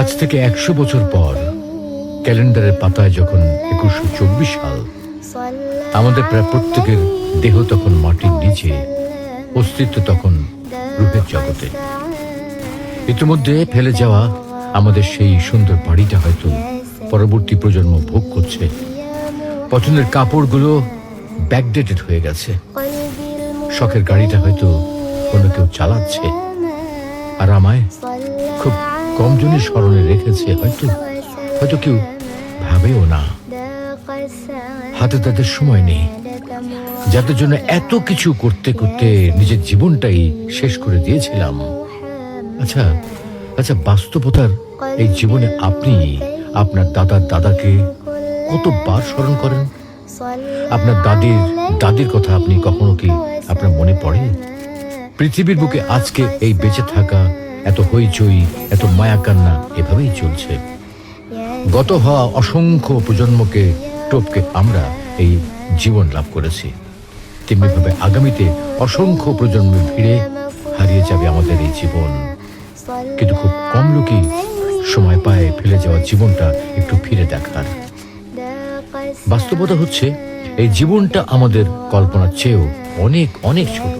আজ থেকে 100 বছর পর ক্যালেন্ডারের পাতায় যখন 2124 সাল, আমাদের প্রায় প্রত্যেকের দেহ তখন মাটির নিচে, অস্তিত্ব তখন রূপের জগতে। ইতিমধ্যে ফেলে যাওয়া আমাদের সেই সুন্দর বাড়িটা হয়তো পরবর্তী প্রজন্ম ভোগ করছে। পছন্দের কাপড়গুলো ব্যাকডেটেড হয়ে গেছে। শখের গাড়িটা হয়তো কোনো কেউ চালাচ্ছে, আর আমায় খুব কম জনই স্মরণে রেখেছে, হয়তো কেউ ভাবেও না। হাতে তাদের সময় নেই, যাদের জন্য এত কিছু করতে করতে নিজের জীবনটাই শেষ করে দিয়েছিলাম। আচ্ছা, বাস্তবতার এই জীবনে আপনি আপনার দাদাকে কতবার স্মরণ করেন? আপনার দাদির কথা আপনি কখনো কি আপনার মনে পড়ে? পৃথিবীর বুকে আজকে এই বেঁচে থাকা, এত হইচই, এত মায়া কান্না এভাবেই চলছে। গত হওয়া অসংখ্য প্রজন্মকে টপকে আমরা এই জীবন লাভ করেছি। তেমনিভাবে আগামীতে অসংখ্য প্রজন্মের ভিড়ে হারিয়ে যাবে আমাদের এই জীবন। কিন্তু খুব কম লোকই সময় পায় ফেলে যাওয়া জীবনটা একটু ফিরে দেখার। বাস্তবতা হচ্ছে এই জীবনটা আমাদের কল্পনার চেয়েও অনেক অনেক ছোট।